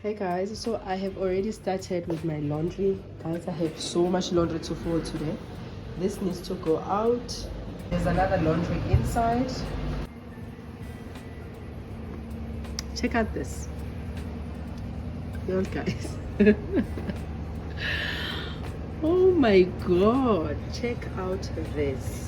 Hey guys, so I have already started with my laundry. Guys, I have so much laundry to fold today. This needs to go out. There's another laundry inside. Check out this. Yo guys. Oh my god, check out this.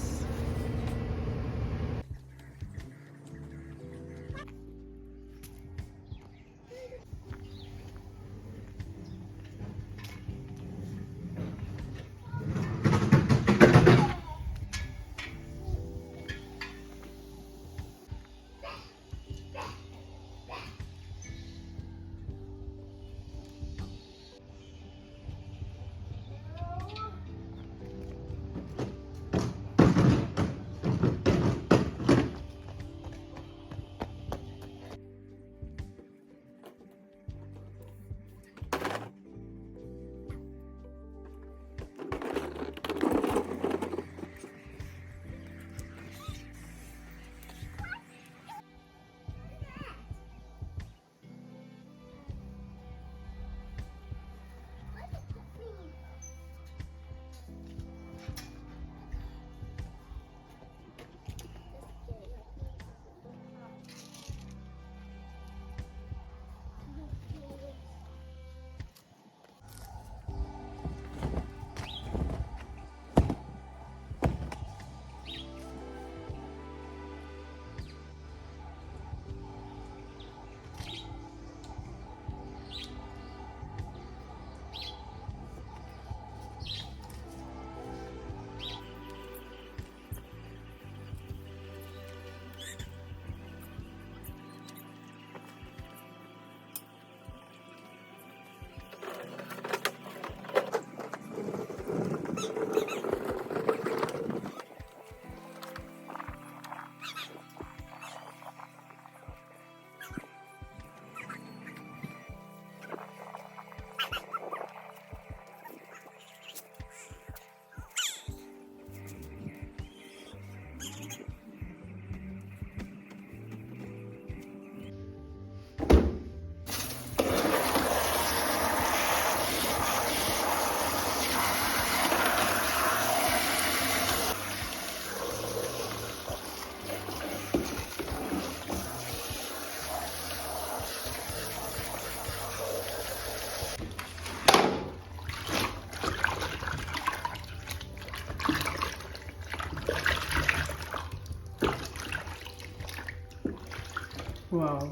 Wow,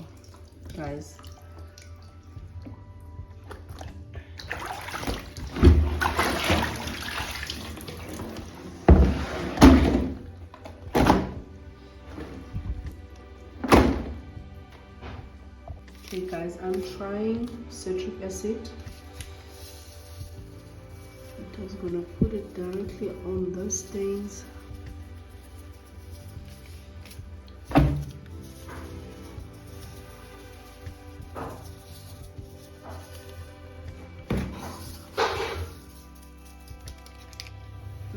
guys. Okay guys, I'm trying citric acid. I'm just gonna put it directly on the stains.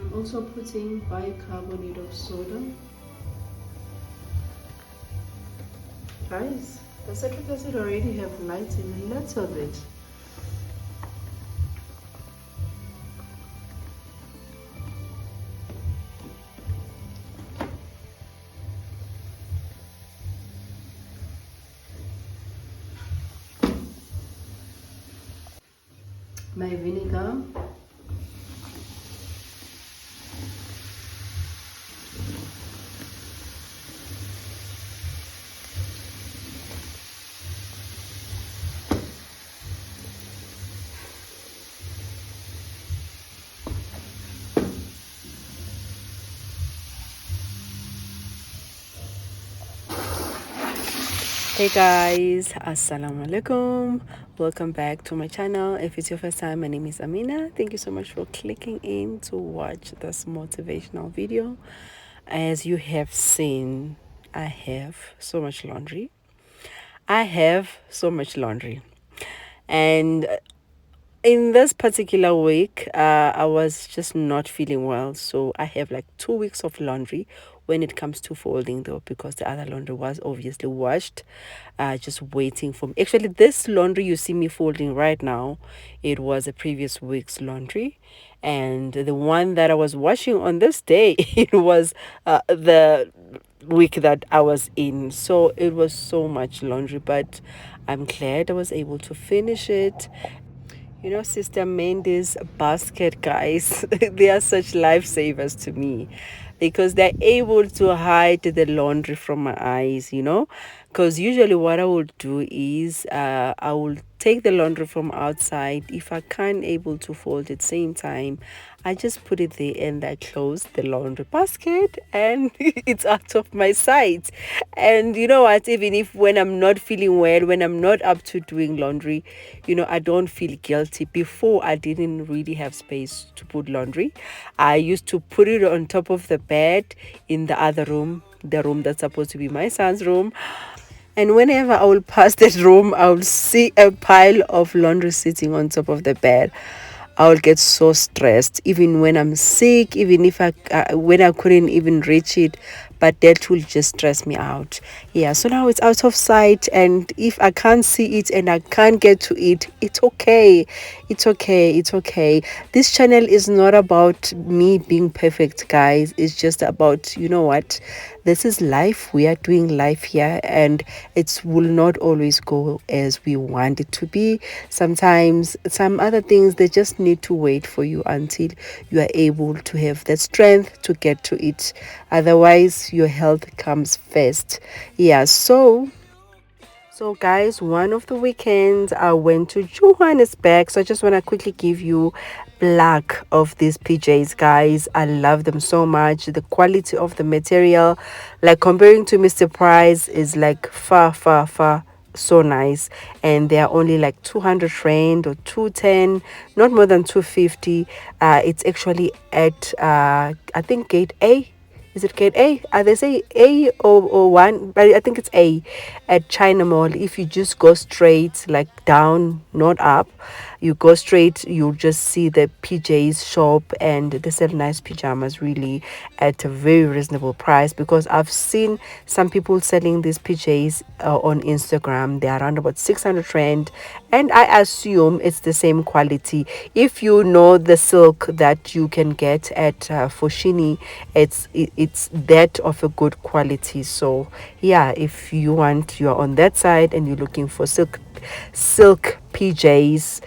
I'm also putting bicarbonate of soda. Guys, the citric acid already have light in a little bit. My vinegar. Hey guys, assalamu alaikum. Welcome back to my channel. If it's your first time, my name is Amina. Thank you so much for clicking in to watch this motivational video. As you have seen, I have so much laundry. And in this particular week, I was just not feeling well, so I have like 2 weeks of laundry, when it comes to folding though, because the other laundry was obviously washed, just waiting for me. Actually, this laundry you see me folding right now, it was a previous week's laundry. And the one that I was washing on this day, it was the week that I was in. So it was so much laundry, but I'm glad I was able to finish it. You know, Sister Mandy's basket, guys, they are such lifesavers to me because they're able to hide the laundry from my eyes, you know. Because usually, what I will do is I will take the laundry from outside. If I can't able to fold at the same time, I just put it there and I close the laundry basket and it's out of my sight. And you know what? Even if when I'm not feeling well, when I'm not up to doing laundry, you know, I don't feel guilty. Before, I didn't really have space to put laundry. I used to put it on top of the bed in the other room, the room that's supposed to be my son's room. And whenever I will pass that room, I will see a pile of laundry sitting on top of the bed. I will get so stressed, even when I'm sick, even if when I couldn't even reach it, but that will just stress me out. Yeah, so now it's out of sight, and if I can't see it and I can't get to it, it's okay. It's okay. It's okay. This channel is not about me being perfect, guys. It's just about, you know what? This is life. We are doing life here, and it will not always go as we want it to be. Sometimes some other things, they just need to wait for you until you are able to have the strength to get to it. Otherwise, your health comes first. Yeah, so guys, one of the weekends I went to Johannesburg. So I just want to quickly give you black of these PJs, guys. I love them so much. The quality of the material, like comparing to Mr. Price, is like far, far, far so nice. And they are only like 200 rand or 210, not more than 250. It's actually at I think gate A. Is it gate A? They say A or one, but I think it's A at China Mall. If you just go straight, like down, not up, you go straight, you'll just see the PJs shop, and they sell nice pajamas really at a very reasonable price. Because I've seen some people selling these PJs on Instagram. They're around about 600 rand, and I assume it's the same quality. If you know the silk that you can get at Foschini, it's that of a good quality. So yeah, if you're on that side and you're looking for silk PJs,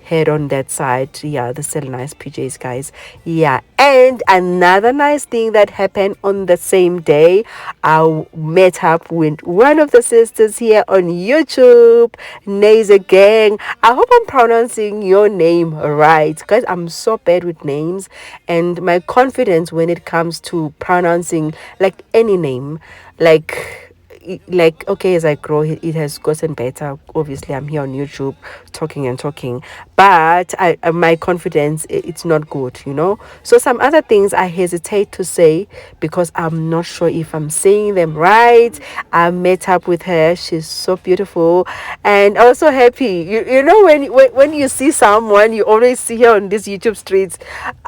head on that side. Yeah, they sell nice PJs, guys. Yeah, and another nice thing that happened on the same day, I met up with one of the sisters here on YouTube, Naza Gang. I hope I'm pronouncing your name right, guys. I'm so bad with names, and my confidence when it comes to pronouncing like any name, like okay, as I grow, it has gotten better. Obviously, I'm here on YouTube talking and talking, but my confidence, it's not good, you know. So some other things I hesitate to say because I'm not sure if I'm saying them right. I met up with her. She's so beautiful and also happy. You know, when you see someone, you always see her on these YouTube streets.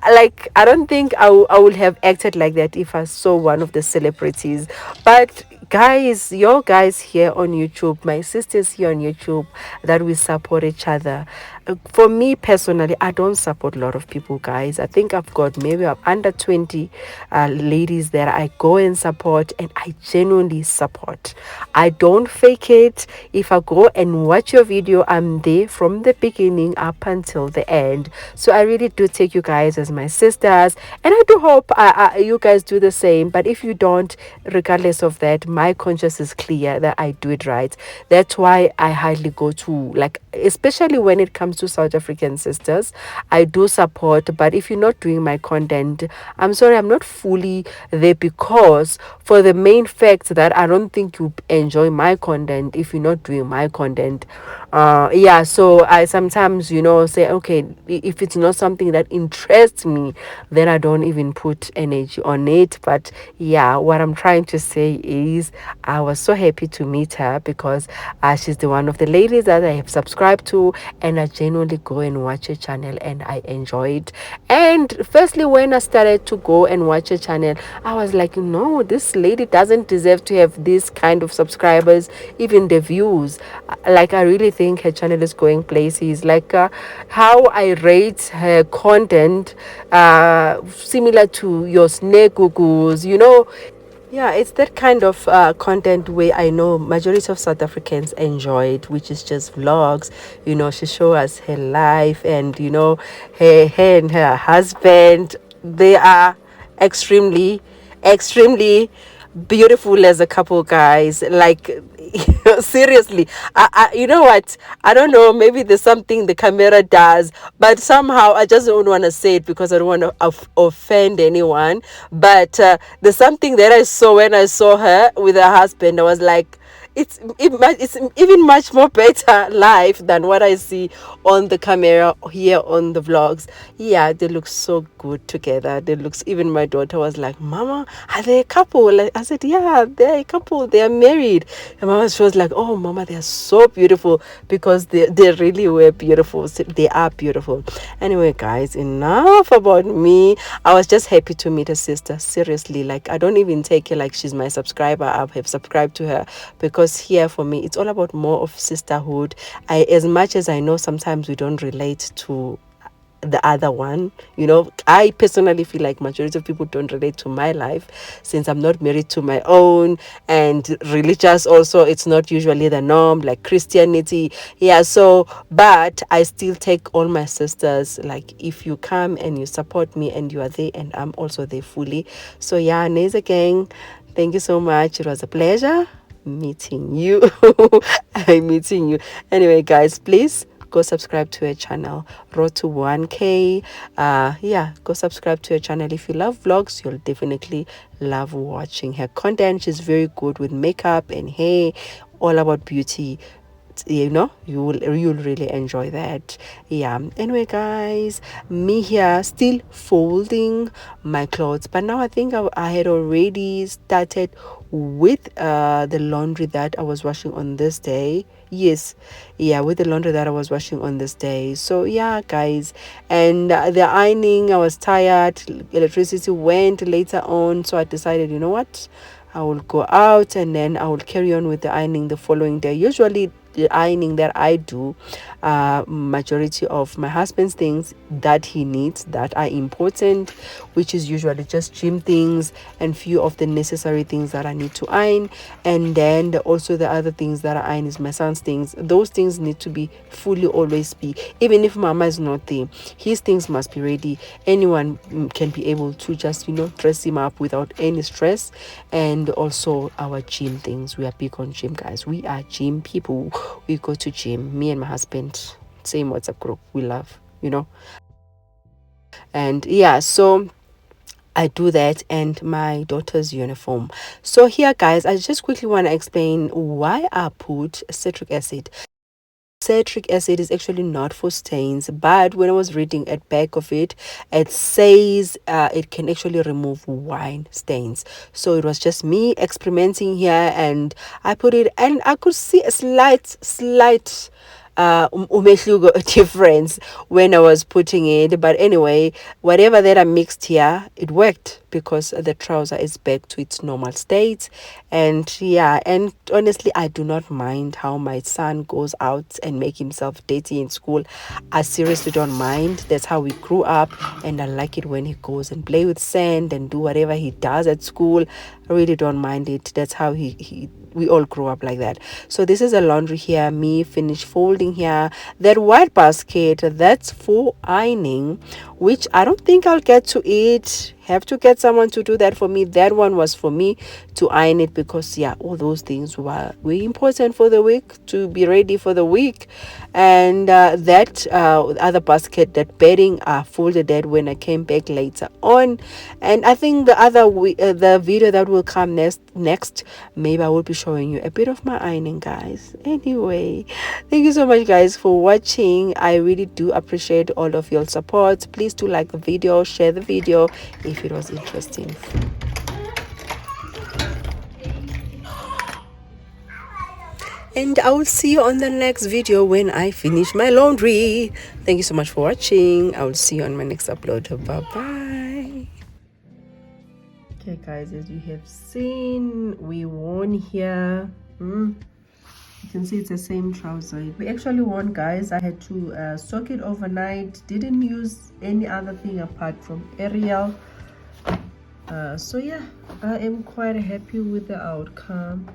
Like, I don't think I would have acted like that if I saw one of the celebrities. But guys, your guys here on YouTube, my sisters here on YouTube, that we support each other. For me personally, I don't support a lot of people, guys. I think I've got maybe under 20 ladies that I go and support, and I genuinely support. I don't fake it. If I go and watch your video, I'm there from the beginning up until the end. So I really do take you guys as my sisters, and I do hope you guys do the same. But if you don't, regardless of that, my conscience is clear that I do it right. That's why I hardly go to, like, especially when it comes to South African sisters, I do support. But if you're not doing my content, I'm sorry, I'm not fully there, because for the main fact that I don't think you enjoy my content if you're not doing my content. Yeah, so I sometimes, say, okay, if it's not something that interests me, then I don't even put energy on it. But yeah, what I'm trying to say is I was so happy to meet her because she's the one of the ladies that I have subscribed to, and I genuinely go and watch her channel and I enjoy it. And firstly, when I started to go and watch her channel, I was like, no, this lady doesn't deserve to have this kind of subscribers, even the views. Like, I really think her channel is going places. Like, how I rate her content, similar to your snake cuckoos, yeah, it's that kind of content where I know majority of South Africans enjoy it, which is just vlogs. She shows us her life, and her and her husband. They are extremely, extremely beautiful as a couple, guys. Like, seriously, you know what? I don't know. Maybe there's something the camera does, but somehow I just don't want to say it because I don't want to offend anyone. But there's something that I saw when I saw her with her husband. I was like, it's even much more better live than what I see on the camera here on the vlogs. Yeah, they look so good together. They looks, even my daughter was like, Mama, are they a couple? Like, I said, yeah, they're a couple. They are married. And Mama, she was like, oh, Mama, they are so beautiful, because they really were beautiful. They are beautiful. Anyway, guys, enough about me. I was just happy to meet a sister. Seriously, like, I don't even take her like she's my subscriber. I have subscribed to her because here for me, it's all about more of sisterhood. As much as I know sometimes we don't relate to the other one, I personally feel like majority of people don't relate to my life, since I'm not married to my own, and religious also, it's not usually the norm, like Christianity. Yeah, so, but I still take all my sisters, like, if you come and you support me and you are there, and I'm also there fully. So yeah, Neza gang, thank you so much. It was a pleasure meeting you. I'm meeting you. Anyway, guys, please go subscribe to her channel, road to 1K. Yeah, go subscribe to her channel. If you love vlogs, you'll definitely love watching her content. She's very good with makeup and hair, all about beauty. You'll really enjoy that. Yeah, anyway, guys, me here still folding my clothes, but now I think I had already started with the laundry that I was washing on this day. Yes, yeah, with the laundry that I was washing on this day. So yeah, guys, and the ironing, I was tired. Electricity went later on, so I decided, you know what, I will go out and then I will carry on with the ironing the following day. Usually the ironing that I do, majority of my husband's things that he needs that are important, which is usually just gym things and few of the necessary things that I need to iron. And then also the other things that I iron is my son's things. Those things need to be fully always be, even if Mama is not there, his things must be ready. Anyone can be able to just dress him up without any stress. And also our gym things, we are big on gym, guys. We are gym people. We go to gym, me and my husband, same WhatsApp group, we love, and yeah, so I do that, and my daughter's uniform. So here, guys, I just quickly want to explain why I put citric acid. Citric acid is actually not for stains, but when I was reading at back of it, it says it can actually remove wine stains. So it was just me experimenting here, and I put it, and I could see a slight umehluko difference when I was putting it. But anyway, whatever that I mixed here, it worked, because the trouser is back to its normal state. And yeah, and honestly, I do not mind how my son goes out and make himself dirty in school. I seriously don't mind. That's how we grew up, and I like it when he goes and play with sand and do whatever he does at school. I really don't mind it. That's how we all grew up like that. So this is a laundry here, me finished folding here. That white basket, that's for ironing, which I don't think I'll get to it have to get someone to do that for me. That one was for me to iron it, because yeah, all those things were very important for the week, to be ready for the week. And that other basket, that bedding, folded that when I came back later on. And I think the other the video that will come next, maybe I will be showing you a bit of my ironing, guys. Anyway, thank you so much, guys, for watching. I really do appreciate all of your support. Please do like the video, share the video if it was interesting. And I will see you on the next video when I finish my laundry. Thank you so much for watching. I will see you on my next upload. Bye bye. Okay, guys, as you have seen, we won here. You can see it's the same trouser. We actually won, guys. I had to soak it overnight. Didn't use any other thing apart from Ariel. So yeah, I am quite happy with the outcome.